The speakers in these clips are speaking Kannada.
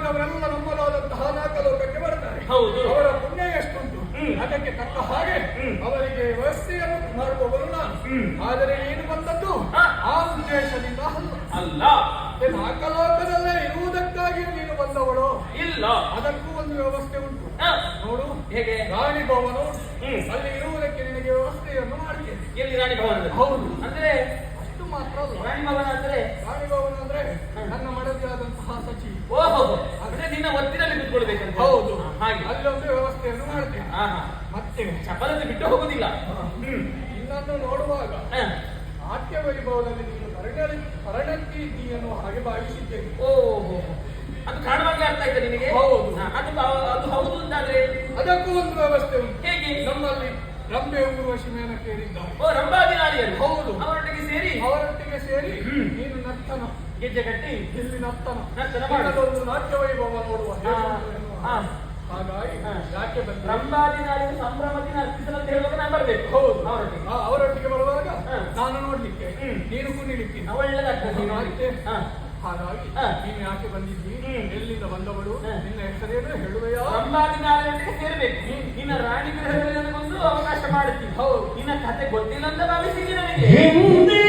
ಮಾಡಿದವರೆಲ್ಲ ನಮ್ಮದಾದಂತಹ ನಾಲ್ಕಲೋಕಕ್ಕೆ ಬರ್ತಾರೆ. ಹೌದು. ಅವರ ಪುಣ್ಯ ಎಷ್ಟುಂಟು ಅದಕ್ಕೆ ತಕ್ಕ ಹಾಗೆ ಅವರಿಗೆ ವ್ಯವಸ್ಥೆಯನ್ನು ಮಾಡುವವರು ನಾನು. ಆದರೆ ನೀನು ಬಂದದ್ದು ಆ ಉದ್ದೇಶದಿಂದ ಅಲ್ಲ. ನಾಲ್ಕಲೋಕದಲ್ಲೇ ಇರುವುದಕ್ಕಾಗಿ ನೀನು ಬಂದವಳು ಇಲ್ಲ. ಅದಕ್ಕೂ ಒಂದು ವ್ಯವಸ್ಥೆ ಉಂಟು ನೋಡು. ಹೇಗೆ? ರಾಣಿ ಭವನ ಅಲ್ಲಿ ಇರುವುದಕ್ಕೆ ನಿನಗೆ ವ್ಯವಸ್ಥೆಯನ್ನು ಮಾಡ್ತೇನೆ. ಎಲ್ಲಿ ರಾಣಿ ಭವನ? ಹೌದು. ಅಂದ್ರೆ ಅಷ್ಟು ಮಾತ್ರ ಅಲ್ಲ. ರಾಣಿ ಭವನ ಅಂದ್ರೆ ನನ್ನ ಮಡದಿಯಾದಂತಹ ಸಚಿ. ಓಹೋ, ಅಂದ್ರೆ ನಿನ್ನ ಒತ್ತಿನಲ್ಲಿ ಕೂತ್ಕೊಳ್ಬೇಕಂತ. ಹೌದು. ಹಾಗೆ ಅಲ್ಲೊಂದು ವ್ಯವಸ್ಥೆಯನ್ನು ಮಾಡ್ತೇನೆ. ಮತ್ತೆ ಚಪಲತೆ ಬಿಟ್ಟು ಹೋಗುದಿಲ್ಲ. ಇನ್ನೊಂದು ನೋಡುವಾಗ ನಾಟ್ಯ ವೈಭವದಲ್ಲಿ ನೀನು ಕರಣಕ್ಕೆ ಇದ್ದೀಯನ್ನೋ ಹಾಗೆ ಭಾವಿಸಿದ್ದೇನೆ. ಓಹೋ, ಅದು ಕಾಣುವಾಗಲೇ ಅರ್ಥ ಆಯ್ತಾ ನಿನಗೆ? ಹೌದು. ಅದು ಹೌದು ಅಂತಾದ್ರೆ ಅದಕ್ಕೂ ಒಂದು ವ್ಯವಸ್ಥೆ ಉಂಟು. ಹೇಗೆ? ನಮ್ಮಲ್ಲಿ ರಂಬೆ ಊರ್ವಶಿ ಮೇನಕ್ಕೆ ಇದ್ದಾರೆ. ಓ, ರಂಭಾದಿ ನಾಡಿಯರು. ಹೌದು. ಅವರೊಟ್ಟಿಗೆ ಸೇರಿ ನೀನು ನರ್ತನ ಗೆಜ್ಜೆ ಕಟ್ಟಿ ಇಲ್ಲಿ ನರ್ತನ ಮಾಡೋದು ನಾಟ್ಯ ವೈಭವ ನೋಡುವ. ಹಾಗಾಗಿ ಯಾಕೆ ಬಂದ? ರಂಭಾದಿ ನಾಡಿನ ಸಂಭ್ರಮಕ್ಕೆ ನರ್ತಿಸಲು ಅಂತ ಹೇಳುವಾಗ ನಾನು ಬರ್ಬೇಕು. ಹೌದು. ಅವರೊಟ್ಟಿಗೆ ಬರುವಾಗ ನಾನು ನೋಡ್ಲಿಕ್ಕೆ, ನೀನು ಕುಣಿಲಿಕ್ಕೆ ಒಳ್ಳೆದಾಗ್ತದೆ. ಹಾಗಾಗಿ ನೀನು ಯಾಕೆ ಬಂದಿದ್ದಿ? ಎಲ್ಲಿಂದ ಬಂದವಳು? ನಿನ್ನ ಹೆಸರೇನು ಹೇಳುವೆಯಾ? ರಂಭಾದಿ ನಾಡಿನೊಟ್ಟಿಗೆ ಸೇರ್ಬೇಕು. ನಿನ್ನ ರಾಣಿ ಒಂದು ಅವಕಾಶ ಮಾಡುತ್ತೀನಿ. ಹೌದು. ನಿನ್ನ ಕತೆ ಗೊತ್ತಿಲ್ಲ ಅಂತ ಭಾವಿಸಿದ್ದೀನಿ ನನಗೆ. ಹಿಂದೆ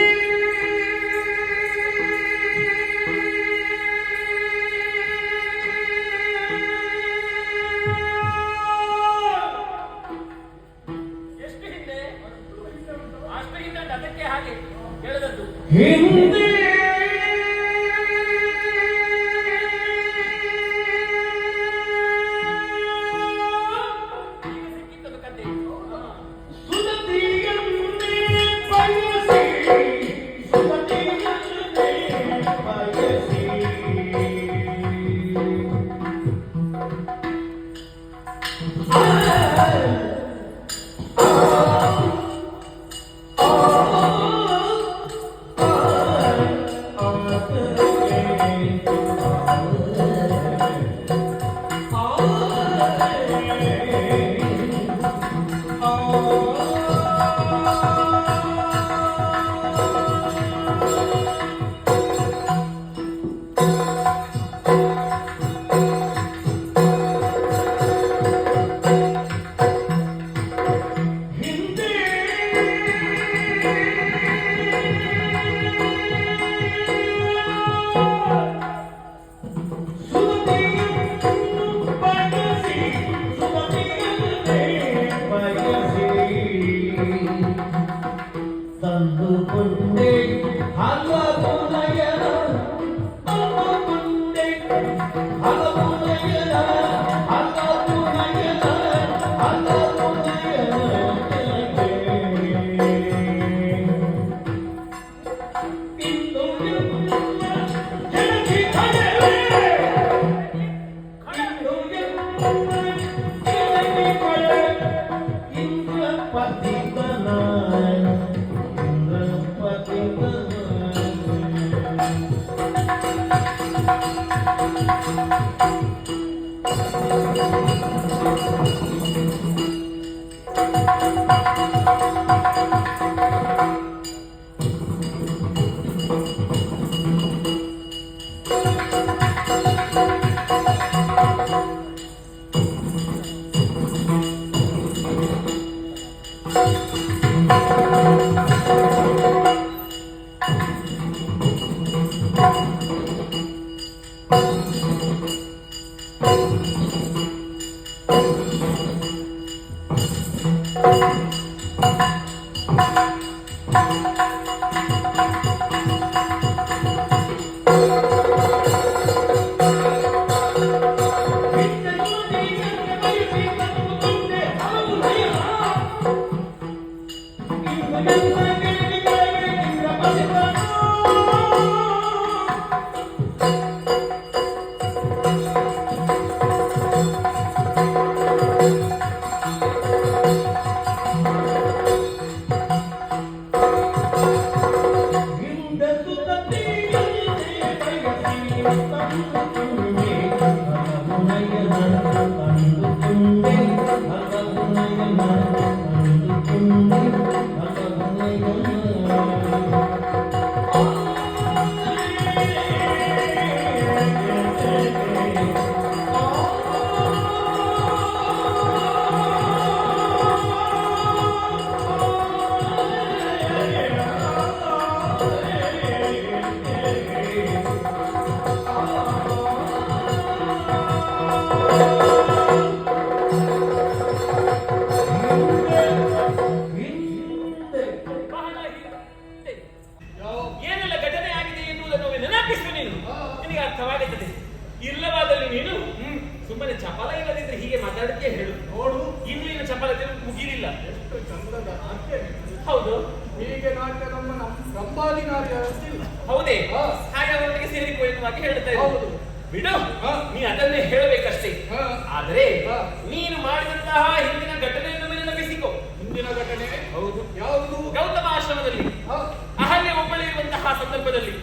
ಎಷ್ಟು ಚಂದದ ನಾಟ್ಯ ನಿಮ್ಮದು. ಹೌದು. ಹೀಗೆ ನಾಟ್ಯ ನಮ್ಮ ರಂಭಾದಿ ನಾಟ್ಯವಿಲ್ಲ. ಹೌದೇ? ಹಾ. ಹಾಗೆ ಅವರಿಗೆ ಸೇರಿಕೋ ಎನ್ನುವಾಗಿ ಹೇಳ್ತಾ ಹೌದು. ಇದ್ದೀನಿ. ಬಿಡು, ಹಾ. ನೀ ಅದನ್ನೇ ಹೇಳಬೇಕಷ್ಟೇ. ಹಾ. ಆದರೆ ಹಾ. ನೀನು ಮಾಡಿದಂತಹ ಹಿಂದಿನ ಘಟನೆಯನ್ನು ಮೇಲೆ ನೆನಪಿಸಿಕೋ. ಹಿಂದಿನ ಘಟನೆ ಹೌದು. ಯಾವುದು? ಗೌತಮ ಆಶ್ರಮದಲ್ಲಿ ಹಾ. ಅಹಲ್ಯ ಒಬ್ಬಳು ಇರುವಂತಹ ಸಂದರ್ಭದಲ್ಲಿ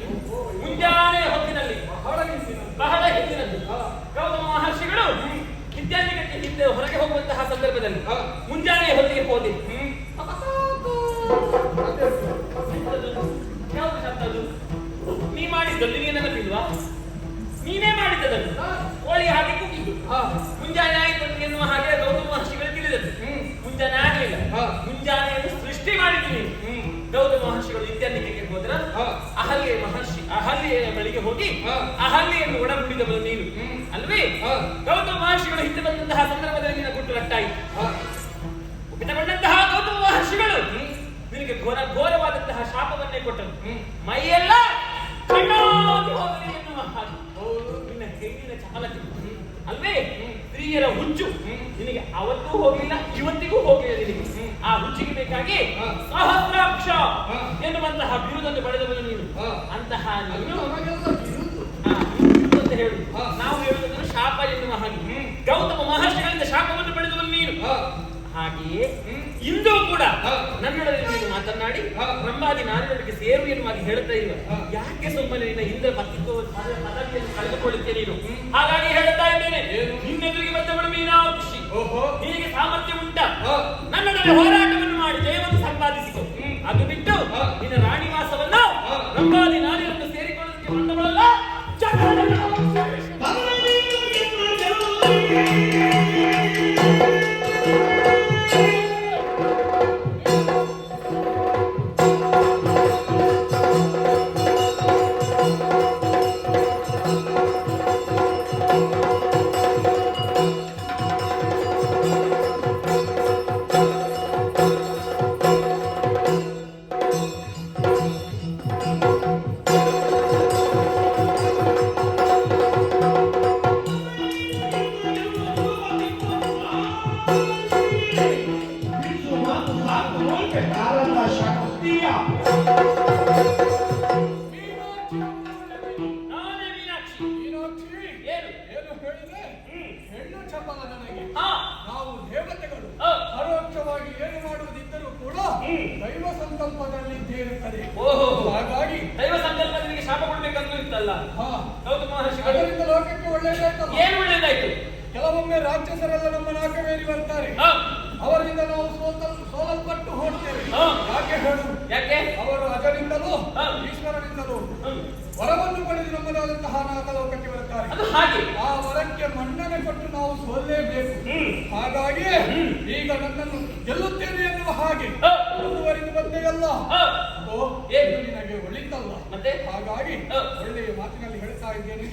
ಮುಂಜಾನೆ ಹೊತ್ತಿನಲ್ಲಿ ಬಹಳ ಹಿಂದಿನ. ಬಹಳ ಹಿಂದಿನದ್ದು ಹಾ. ಗೌತಮ ಮಹರ್ಷಿಗಳು ವಿದ್ಯಾರ್ಥಿಗಳಿಗೆ ಹಿಂದೆ ಹೊರಗೆ ಹೋಗುವಂತಹ ಸಂದರ್ಭದಲ್ಲಿ ಹಾ. ಮುಂಜಾನೆ ಹೊತ್ತಿಗೆ ಹೋದೆ. ಅದೇ. ಯಾವುದು ಶಬ್ದ ಅದು? ನೀ ಮಾಡಿದ್ದದ್ದು ನೀನು ನೆನಪಿಲ್ವಾ? ನೀನೇ ಮಾಡಿದ್ದದನ್ನು. ಕೋಳಿ ಹಾಗೆ ಕೂಗಿದ್ದು. ಹಾ. ಮುಂಜಾನೆ ಆಯಿತು ಎನ್ನುವ ಹಾಗೆ ಗೌತಮ ಮಹರ್ಷಿಗಳು ತಿಳಿದದ್ದು. ಮುಂಜಾನೆ ಆಗಲಿಲ್ಲ. ಹಾ. ಮುಂಜಾನೆಯನ್ನು ಸೃಷ್ಟಿ ಮಾಡಿದ್ದೀನಿ. ಗೌತಮ ಮಹರ್ಷಿಗಳು ವಿದ್ಯಾರ್ಥಿಗಳಿಗೆ ಹೋದ್ರ ಹಾ. ಅಹಲ್ಯೆಯ ಬಳಿಗೆ ಹೋಗಿ ಹಾ. ಅಹಲ್ಯೆಯನ್ನು ಒಡಗೂಡಿದವನು ನೀನು ಅಲ್ವೇ? ಹಾ. ಗೌತಮ ಮಹರ್ಷಿಗಳು ಹಿಂದೆ ಬಂದಂತಹ ಸಂದರ್ಭದಲ್ಲಿ ನಿನ್ನ ಗುಟ್ಟು ರಟ್ಟಾಯಿತು. ಹಾ. ಒಪ್ಪಿತಗೊಂಡಂತಹ ಗೌತಮ ಮಹರ್ಷಿಗಳು ನಿನಗೆ ಘೋರವಾದಂತಹ ಶಾಪವನ್ನೇ ಕೊಟ್ಟರು. ಮೈಯೆಲ್ಲ ಕಣ್ಣಾಗಿ ಹೋಗಲಿ ಎನ್ನುವ ಹಾಗೆ ನಿನ್ನ ಹೆಣ್ಣಿನ ಚಾಲತಿ ಅಲ್ವೇ? ಸ್ತ್ರೀಯರ ಹುಚ್ಚು ನಿನಗೆ ಅವತ್ತೂ ಹೋಗಲಿಲ್ಲ, ಇವತ್ತಿಗೂ ಹೋಗಲಿಲ್ಲ. ನಿನಗೆ ಆ ಹುಚ್ಚಿಗೆ ಬೇಕಾಗಿ ಸಹಸ್ರಾಕ್ಷ ಎನ್ನುವಂತಹ ಬಿರುದನ್ನು ಪಡೆದವನು ನೀನು. ಅಂತಹ ನೀನು ಅಂತ ಹೇಳುದು. ನಾವು ಹೇಳುವುದನ್ನು ಶಾಪ ಎನ್ನುವ ಹಾಗೆ ಗೌತಮ ಮಹರ್ಷಿಗಳಿಂದ ಶಾಪವನ್ನು ಪಡೆದವನು ನೀನು. ಹಾಗೆಯೇ ಇಂದು ಕೂಡ ನನ್ನೊಡನೆ ನೀನು ಮಾತನಾಡಿ ಬ್ರಹ್ಮಾದಿ ನಾರಿನೊಳಗೆ ಸೇರು ಎನ್ನುವಾಗಿ ಹೇಳ್ತಾ ಇರುವ ಯಾಕೆ ಸುಮ್ಮನೆ ನಿನ್ನ ಹಿಂದೆ ಪದವಿಯನ್ನು ಕಳೆದುಕೊಳ್ಳುತ್ತೆ ನೀನು? ಹಾಗಾಗಿ ಹೇಳ್ತಾ ಇದ್ದೇನೆ, ನಿನ್ನೆದುರಿಗೆ ಬಂದವಳು ಮೀನಾಕ್ಷಿ, ನಿನಗೆ ಸಾಮರ್ಥ್ಯ ಉಂಟ, ನನ್ನೊಡನೆ ಹೋರಾಟವನ್ನು ಮಾಡಿ ಜಯವನ್ನು ಸಂಪಾದಿಸಿತು. ಅದು ಬಿಟ್ಟು ನಿನ್ನ ರಾಣಿವಾಸವನ್ನು ಬ್ರಹ್ಮಾದಿ ನಾರಿಯನ್ನು ಸೇರಿಕೊಳ್ಳೋದಕ್ಕೆ ಬಂದವಳಲ್ಲ. ಹೆಣ್ಣು ಚಪಲ ನನಗೆ. ಹಾ. ನಾವು ದೇವತೆಗಳು ಪರೋಕ್ಷವಾಗಿ ಏನು ಮಾಡುವುದಿದ್ದರೂ ಕೂಡ ದೈವ ಸಂಕಲ್ಪದಲ್ಲಿ ಇದ್ದೇ ಇರುತ್ತದೆ. ಹಾಗಾಗಿ ದೈವ ಸಂಕಲ್ಪದಲ್ಲಿ ಶಾಪ ಕೊಡ್ಬೇಕಂತ ಇರ್ತಲ್ಲ. ಗೌತಮ ಮಹರ್ಷಿಗಳು ಅದರಿಂದ ಲೋಕಕ್ಕೆ ಒಳ್ಳೆಯದಾಯ್ತಲ್ಲ. ಏನು ಒಳ್ಳೆಯದಾಯ್ತು? ಕೆಲವೊಮ್ಮೆ ರಾಕ್ಷಸರೆಲ್ಲ ನಮ್ಮ ನಾಕವೇರಿ ಬರ್ತಾರೆ. ಅವರಿಂದ ನಾವು ಸೋಲಲ್ಪಟ್ಟು ಹೋಗ್ತೇವೆ. ಯಾಕೆ ಹೇಳು? ಯಾಕೆ? ಅವರು ಅಜನಿಂದಲೂ ಈಶ್ವರನಿಂದಲೂ ವರವನ್ನು ಪಡೆದು ನಮ್ಮದಾದಂತಹ ನಾಗಲೋಕಕ್ಕೆ ಬರುತ್ತಾರೆ. ಆ ವರಕ್ಕೆ ಮನ್ನಣೆ ಕೊಟ್ಟು ನಾವು ಸೋಲ್ಲೇಬೇಕು. ಹಾಗಾಗಿ ಈಗ ನನ್ನನ್ನು ಗೆಲ್ಲುತ್ತೇನೆ ಎನ್ನುವ ಹಾಗೆ ಮುಂದುವರಿದು ಬಂದೆಯಲ್ಲ, ಏನು ನಿನಗೆ ಒಳಿತಲ್ಲ. ಮತ್ತೆ ಹಾಗಾಗಿ ಒಳ್ಳೆಯ ಮಾತಿನಲ್ಲಿ ಹೇಳ್ತಾ ಇದ್ದೇನೆ.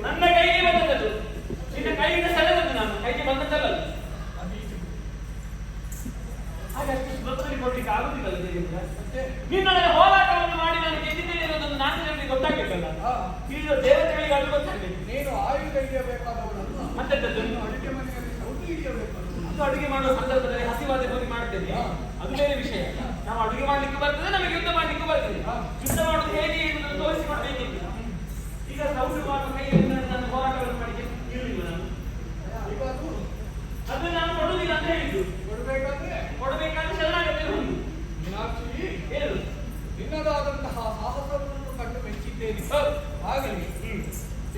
ನನ್ನ ಕೈಗೆ ಬಂದದ್ದು, ನಿನ್ನ ಕೈಯಿಂದ ಸೆಳೆದದ್ದು, ನಾನು ಕೈಗೆ ಬಂದದ್ದಲ್ಲ. ಹಾಗೆ ಅಷ್ಟು ಸುಲಭದಲ್ಲಿ ಕೊಡ್ಲಿಕ್ಕೆ ಆಗುದಿಲ್ಲ. ನಿನ್ನೊಳಗೆ ಹೋರಾಟವನ್ನು ಮಾಡಿ ನಾನು ಗೆದ್ದಿದ್ದೇನೆ ಅನ್ನೋದನ್ನು ನಾನು ಜನರಿಗೆ ಗೊತ್ತಾಗಬೇಕಲ್ಲ. ಈಗ ದೇವತೆಗಳಿಗೆ ಅದು ಗೊತ್ತಾಗಬೇಕು. ನೀನು ಆಯುಧ ಹಿಡಿಯಬೇಕಾದವರಲ್ಲ, ಮತ್ತೆಂತದ್ದು? ಅಡುಗೆ ಮನೆಯಲ್ಲಿ ಸೌಟಿ ಹಿಡಿಯಬೇಕು. ಅದು ಅಡುಗೆ ಮಾಡುವ ಸಂದರ್ಭದಲ್ಲಿ ಹಸಿವಾದ ಹೋಗಿ ಮಾಡ್ತೇನೆ, ಅದು ಬೇರೆ ವಿಷಯ. ನಾವು ಅಡುಗೆ ಮಾಡ್ಲಿಕ್ಕೆ ಬರ್ತದೆ, ನಮಗೆ ಯುದ್ಧ ಮಾಡ್ಲಿಕ್ಕೆ ಬರ್ತದೆ. ಯುದ್ಧ ಮಾಡೋದು ಹೇಗೆ ಎನ್ನುವುದನ್ನು ತೋರಿಸಿಕೊಡ್ಬೇಕಿತ್ತು. ಈಗ ಸೌಂಡ್ ಮಾಡುವ ಕೈಯಲ್ಲಿ ನನ್ನ ಹೋರಾಟವನ್ನು ಮಾಡಿ ಇರಲಿಲ್ಲ ನಾನು. ಈಗ ಅದು ನಾನು ಕೊಡುವುದಿಲ್ಲ ಅಂತ ಹೇಳಿದ್ದು. ಕೊಡಬೇಕಾದ್ರೆ ಶರಣಾಗತ್ತೆ ಹುಡುಗಿ. ಮೀನಾಕ್ಷಿ, ಏನು ನಿನ್ನದಾದಂತಹ ಸಾಹಸವನ್ನು ಕಂಡು ಮೆಚ್ಚಿದ್ದೇನೆ. ಆಗಲಿ,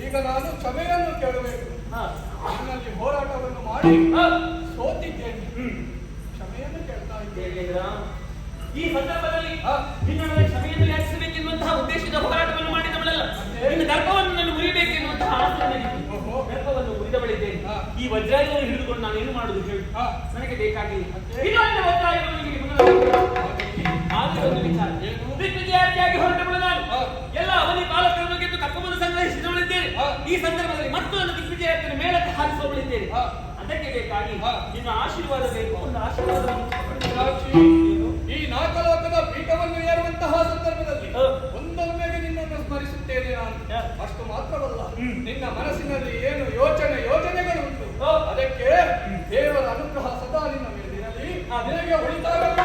ಈಗ ನಾನು ಕ್ಷಮೆಯನ್ನು ಕೇಳಬೇಕು. ನಿನ್ನಲ್ಲಿ ಹೋರಾಟವನ್ನು ಮಾಡಿ ಸೋತಿದ್ದೇನೆ. ಕ್ಷಮೆಯನ್ನು ಕೇಳ್ತಾ ಇದ್ದೇನೆ. ಈ ಸಂದರ್ಭದಲ್ಲಿ ನಿನ್ನೊಳಗೆ ಕ್ಷಮೆಯನ್ನು ಯಾಚಿಸಬೇಕೆನ್ನುವಂತಹ ಉದ್ದೇಶದ ಹೋರಾಟವನ್ನು ಮಾಡಿದವಳಲ್ಲ, ನಿನ್ನ ಗರ್ಭವನ್ನು ನಾನು ಮುರಿಬೇಕೆನ್ನುವಂತಹ ಆಸೆ ನನಗಿತ್ತು. ಗರ್ಭವನ್ನು ಮುರಿದವಳಿದ್ದೇನೆ. ಈ ವಜ್ರಾಯುಧವನ್ನು ಹಿಡಿದುಕೊಂಡು ನಾನು ಏನು ಮಾಡುದು ಹೇಳಿ? ನನಗೆ ಬೇಕಾಗಿಲ್ಲ. ಇನ್ನೊಂದು ವಜ್ರಾಯುಧವನ್ನು ನಿನಗೆ ಒಂದು ವಿಚಾರ. ದಿಗ್ವಿಜಯಾರ್ಥಿಯಾಗಿ ಹೊರಟವಳು ನಾನು. ಎಲ್ಲ ಅವನಿ ಬಾಲಕರನ್ನು ಗೆದ್ದು ಕಪ್ಪವನ್ನು ಸಂಗ್ರಹಿಸಿದವಳಿದ್ದೇನೆ. ಈ ಸಂದರ್ಭದಲ್ಲಿ ಮತ್ತು ನನ್ನ ದಿಗ್ವಿಜಯಾರ್ಥಿಯನ್ನು ಮೇಲಕ್ಕೆ ಹಾರಿಸುವವಳಿದ್ದೇನೆ. ಅದಕ್ಕೆ ಬೇಕಾಗಿ ನಿನ್ನ ಆಶೀರ್ವಾದ ಬೇಕು. ಒಂದು ಆಶೀರ್ವಾದ. ಈ ನಾಲ್ಕಲೋಕದ ಪೀಠವನ್ನು ಏರುವಂತಹ ಸಂದರ್ಭದಲ್ಲಿ ಒಂದೊಮ್ಮೆಗೆ ನಿನ್ನನ್ನು ಸ್ಮರಿಸುತ್ತೇನೆ ನಾನು. ಅಷ್ಟು ಮಾತ್ರವಲ್ಲ, ನಿನ್ನ ಮನಸ್ಸಿನಲ್ಲಿ ಏನು ಯೋಚನೆಗಳುಂಟು, ಅದಕ್ಕೆ ದೇವರ ಅನುಗ್ರಹ ಸದಾ ನಿನ್ನ ಮೇಲಿರಲಿ. ನಿನಗೆ ಉಳಿತಾಗಲಿ.